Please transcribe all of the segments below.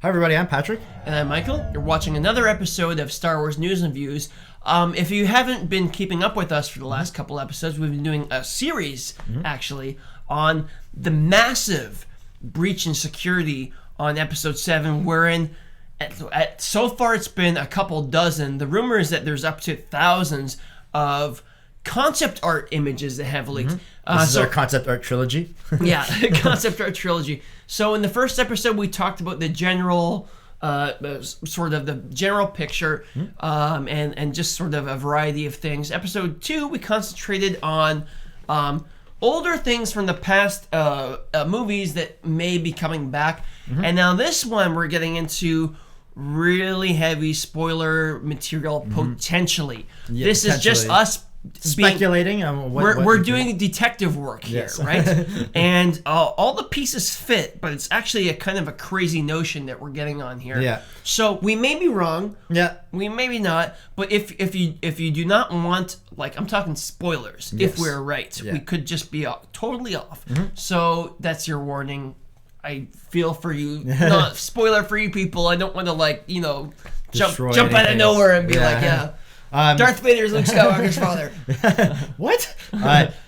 Hi everybody, I'm Patrick. And I'm Michael. You're watching another episode of Star Wars News and Views. If you haven't been keeping up with us for the last couple episodes, we've been doing a series, actually, on the massive breach in security on Episode 7, wherein so far it's been a couple dozen. The rumor is that there's up to thousands of concept art images that have leaked. This is our concept art trilogy. Yeah, concept art trilogy. So in the first episode, we talked about the general, sort of the general picture, and just sort of a variety of things. Episode 2, we concentrated on older things from the past movies that may be coming back. And now this one, we're getting into really heavy spoiler material, potentially. Yeah, this is just us speculating on what we're doing detective work here, Yes. right? And all the pieces fit, but it's actually a kind of a crazy notion that we're getting on here. Yeah. So we may be wrong. Yeah. We may be not. But if you do not want, like, I'm talking spoilers. Yes. If we're right, Yeah. we could just be totally off. So that's your warning. I feel for you, not spoiler for you people. I don't want to jump out of anything. nowhere and be Darth Vader's Luke Skywalker's father. What?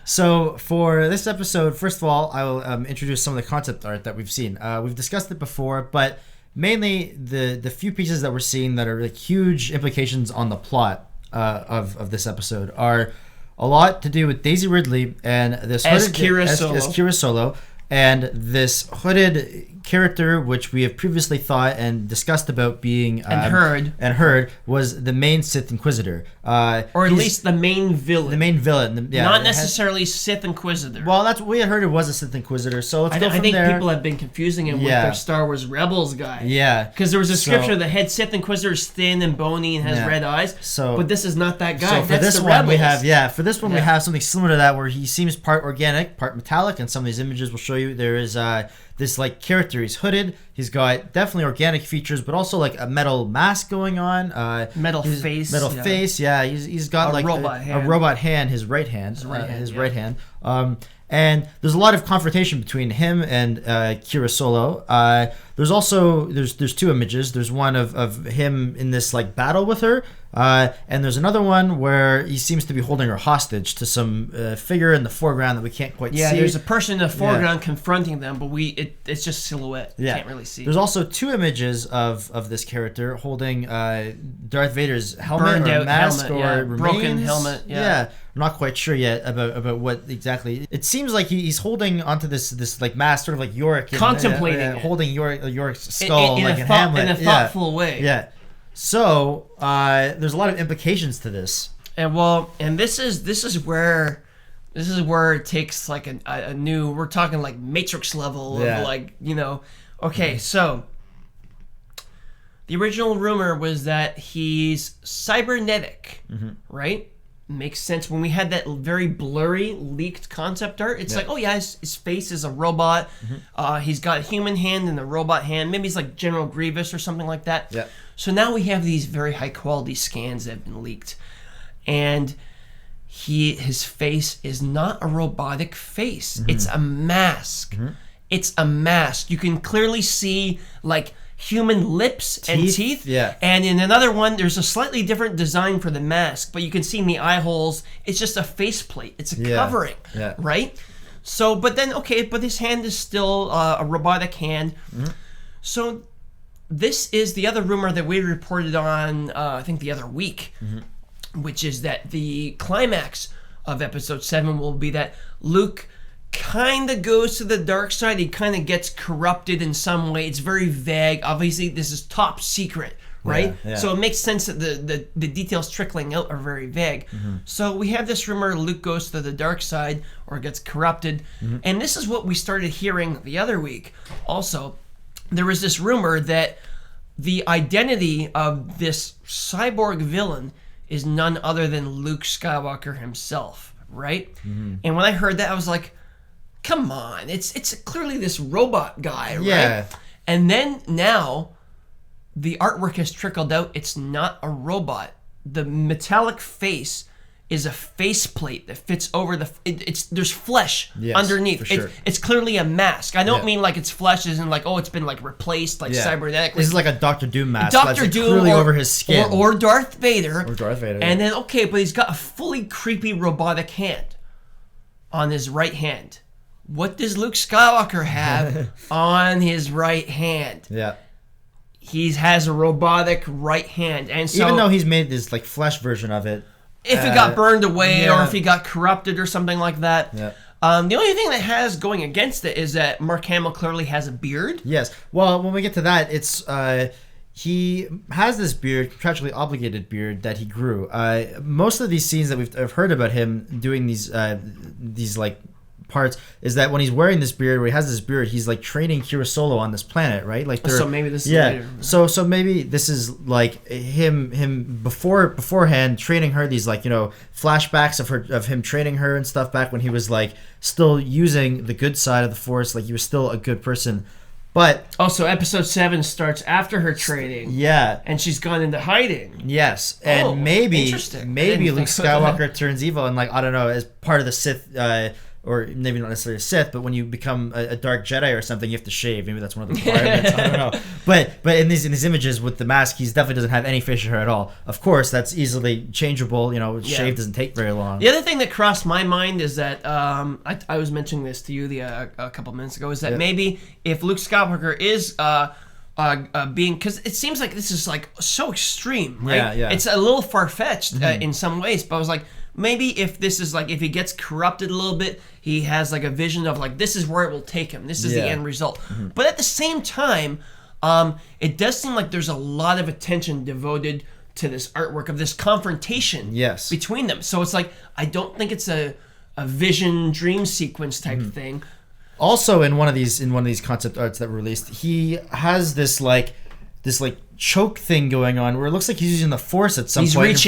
So for this episode, first of all, I will introduce some of the concept art that we've seen. We've discussed it before, but mainly the few pieces that we're seeing that are like huge implications on the plot of this episode are a lot to do with Daisy Ridley and this as Kira Solo, and this hooded character, which we have previously thought and discussed about being heard was the main Sith Inquisitor, or at least the main villain. The main villain, yeah. Not necessarily Sith Inquisitor. Well, that's what we had heard. It was a Sith Inquisitor. So let's go from there. I think people have been confusing him with their Star Wars Rebels guy. Yeah, because there was a scripture that had Sith Inquisitor is thin and bony and has red eyes. So, but this is not that guy. So for That's this the one, Rebels. we have something similar to that, where he seems part organic, part metallic, and some of these images will show you there is this like character. He's hooded. He's got definitely organic features, but also like a metal mask going on. Metal face. Yeah, he's got like a robot hand. His right hand. Right hand. And there's a lot of confrontation between him and Kira Solo. There's two images. There's one of him in this like battle with her, and there's another one where he seems to be holding her hostage to some figure in the foreground that we can't quite see. Yeah, there's a person in the foreground confronting them, but it's just silhouette. You can't really see. There's also two images of this character holding Darth Vader's helmet burned or out mask helmet, or remains. Broken helmet. Yeah. I'm not quite sure yet about what exactly. It seems like he's holding onto this like mask, sort of like Yorick, contemplating holding Yorick's skull in Hamlet in a thoughtful way. Yeah. So there's a lot of implications to this. And this is where it takes like a new. We're talking like Matrix level of Okay, so the original rumor was that he's cybernetic, right? Makes sense. When we had that very blurry leaked concept art, it's like, oh yeah, his face is a robot. He's got a human hand and a robot hand. Maybe he's like General Grievous or something like that. Yeah. So now we have these very high quality scans that have been leaked, and his face is not a robotic face. It's a mask. It's a mask. You can clearly see like human lips and teeth. Yeah. And in another one, there's a slightly different design for the mask, but you can see in the eye holes, it's just a faceplate. It's a covering, right? So, but his hand is still a robotic hand. So this is the other rumor that we reported on, I think the other week, which is that the climax of Episode 7 will be that Luke kind of goes to the dark side. He kind of gets corrupted in some way. It's very vague. Obviously, this is top secret, right? Yeah. So it makes sense that the details trickling out are very vague. So we have this rumor Luke goes to the dark side or gets corrupted. And this is what we started hearing the other week. Also, there was this rumor that the identity of this cyborg villain is none other than Luke Skywalker himself, right? And when I heard that, I was like, come on, it's clearly this robot guy, right? Yeah. And then now the artwork has trickled out. It's not a robot. The metallic face is a faceplate that fits over there's flesh underneath. For sure. It's clearly a mask. I don't mean like it's flesh isn't like, oh, it's been like replaced like cybernetically. This is like a Doctor Doom mask. Doctor Doom clearly over his skin. Or Darth Vader. Or Darth Vader. And then, but he's got a fully creepy robotic hand on his right hand. What does Luke Skywalker have on his right hand? Yeah. He has a robotic right hand. And so, even though he's made this like flesh version of it, if it got burned away or if he got corrupted or something like that. Yeah. The only thing that has going against it is that Mark Hamill clearly has a beard. Yes. Well, when we get to that, it's he has this beard, contractually obligated beard that he grew. Most of these scenes that I've heard about him doing these like parts is that when he's wearing this beard, where he has this beard, he's like training Kira Solo on this planet, right? Like, so maybe this is later. So maybe this is like him beforehand training her, these like, you know, flashbacks of him training her and stuff back when he was like still using the good side of the Force, like he was still a good person. But also, episode 7 starts after her training. Yeah, and she's gone into hiding. Yes, and maybe Luke Skywalker turns evil, and like, I don't know, as part of the Sith. Or maybe not necessarily a Sith, but when you become a Dark Jedi or something, you have to shave. Maybe that's one of the requirements. I don't know. But in these images with the mask, he definitely doesn't have any facial hair at all. Of course, that's easily changeable. You know, shave doesn't take very long. The other thing that crossed my mind is that I was mentioning this to you a couple minutes ago, is that maybe if Luke Skywalker is being, because it seems like this is like so extreme, right? Yeah. It's a little far-fetched in some ways, but I was like, maybe if this is like, if he gets corrupted a little bit, he has like a vision of like, this is where it will take him. This is the end result. But at the same time, it does seem like there's a lot of attention devoted to this artwork of this confrontation between them. So it's like, I don't think it's a vision dream sequence type thing. Also, in one of these concept arts that were released, he has this choke thing going on where it looks like he's using the Force at some point.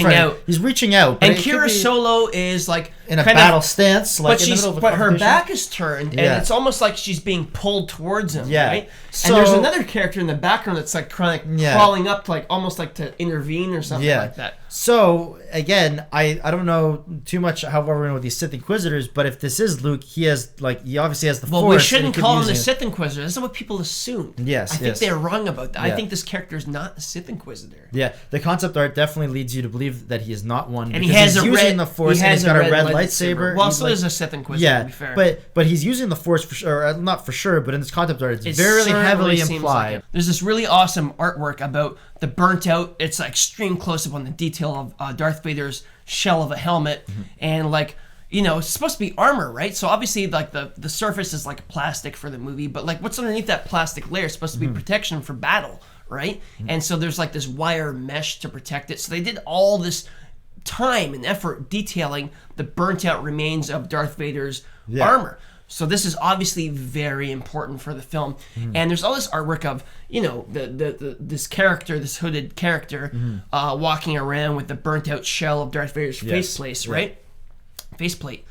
He's reaching out. And Kira Solo is like in a battle stance, like in the middle of a but her back is turned, and it's almost like she's being pulled towards him. Right? So, and there's another character in the background that's like crawling up to like almost like to intervene or something like that. So again, I don't know too much however with these Sith Inquisitors, but if this is Luke, he obviously has the Force. Well, we shouldn't call him the Sith Inquisitor. This is what people assumed. Yes, I think they're wrong about that. I think this character is not a Sith Inquisitor. Yeah, the concept art definitely leads you to believe that he is not one. And he has using the Force, and he's got a red lightsaber. Well, so is a Sith Inquisitor, to be fair. But he's using the Force for sure, not for sure, but in this concept art, it's very heavily implied. Like there's this really awesome artwork about the burnt out. It's like extreme close up on the detail of Darth Vader's shell of a helmet, and like, you know, it's supposed to be armor, right? So obviously, like the surface is like plastic for the movie, but like what's underneath that plastic layer is supposed to be protection for battle, right? And so there's like this wire mesh to protect it. So they did all this time and effort detailing the burnt out remains of Darth Vader's armor. So this is obviously very important for the film. And there's all this artwork of, you know, this character, this hooded character, walking around with the burnt out shell of Darth Vader's faceplate, right? Faceplate.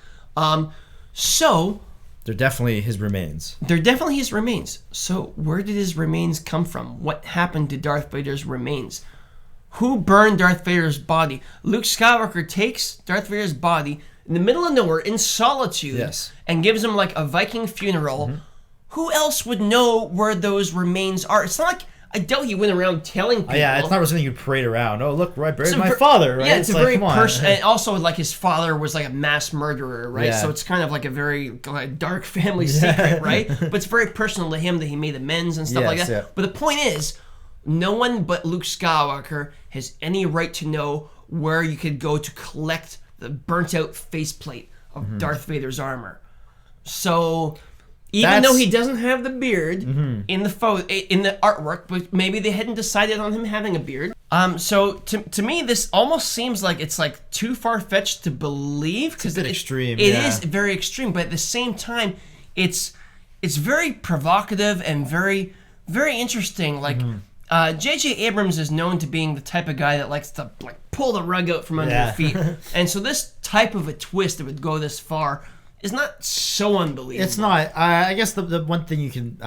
So they're definitely his remains. So where did his remains come from? What happened to Darth Vader's remains? Who burned Darth Vader's body? Luke Skywalker takes Darth Vader's body in the middle of nowhere, in solitude, and gives him like a Viking funeral. Who else would know where those remains are? It's not like, I doubt he went around telling people. It's not something you'd parade around. Oh, look, I buried my father, right? Yeah, it's a very personal, and also like his father was like a mass murderer, right? So it's kind of like a very dark family secret, right? But it's very personal to him that he made amends and stuff like that. But the point is, no one but Luke Skywalker has any right to know where you could go to collect the burnt out faceplate of Darth Vader's armor. So even though he doesn't have the beard in the artwork, but maybe they hadn't decided on him having a beard. So to me, this almost seems like it's like too far-fetched to believe, because it's extreme. It is very extreme, but at the same time, it's very provocative and very, very interesting. Like J.J. Abrams is known to being the type of guy that likes to like pull the rug out from under your feet, and so this type of a twist that would go this far is not so unbelievable. It's not. I guess the one thing you can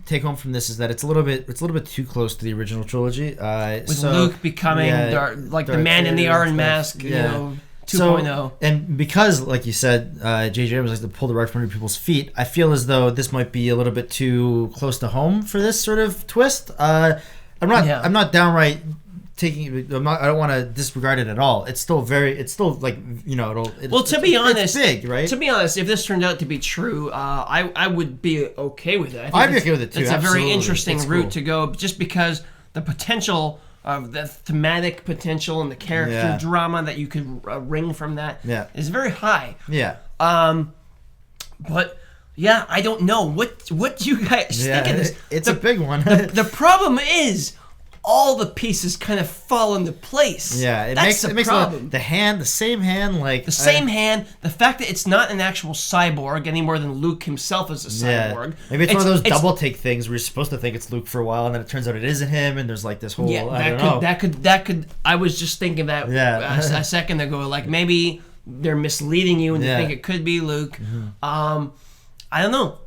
take home from this is that it's a little bit too close to the original trilogy. With Luke becoming the man in the Iron Mask, you know, 2.0. And because, like you said, J.J. Abrams likes to pull the rug from under people's feet, I feel as though this might be a little bit too close to home for this sort of twist. I'm not downright I don't want to disregard it at all. It's still like, you know, to be honest, it's big, right? To be honest, if this turned out to be true, I would be okay with it. I'd be okay with it too. It's absolutely a very interesting route to go, just because the potential of the thematic potential and the character drama that you could wring from that is very high. Yeah. But yeah, I don't know. What do you guys think of this? It's a big one. The problem is, all the pieces kind of fall into place. Yeah, it makes the same hand, like the same hand. The fact that it's not an actual cyborg any more than Luke himself is a cyborg. Yeah. Maybe it's one of those double take things where you're supposed to think it's Luke for a while, and then it turns out it isn't him, and there's like this whole that could. I was just thinking that a second ago. Like maybe they're misleading you and they think it could be Luke. Mm-hmm. I don't know.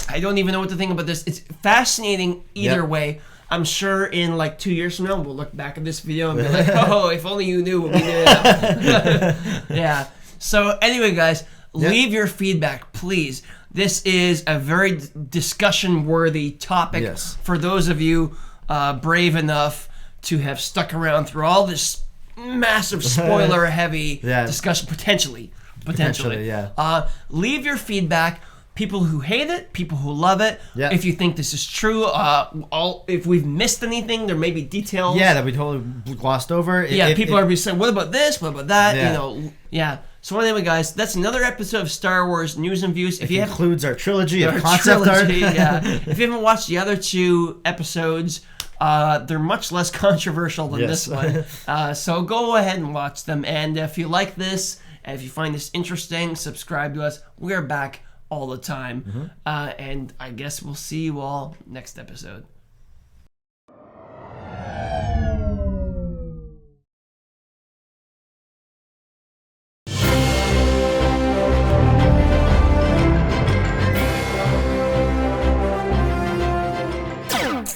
I don't even know what to think about this. It's fascinating either way. I'm sure in like 2 years from now, we'll look back at this video and be like, oh, if only you knew what we did. Yeah. So anyway, guys, leave your feedback, please. This is a very discussion-worthy topic for those of you brave enough to have stuck around through all this massive spoiler-heavy discussion, potentially. Leave your feedback. People who hate it, people who love it. Yeah. If you think this is true, if we've missed anything, there may be details. Yeah, that we totally glossed over. People are saying, "What about this? What about that?" Yeah. So anyway, guys, that's another episode of Star Wars News and Views. It includes our trilogy of concept art. If you haven't watched the other 2 episodes, they're much less controversial than this one. So go ahead and watch them. And if you like this, and if you find this interesting, subscribe to us. We're back all the time. And I guess we'll see you all next episode.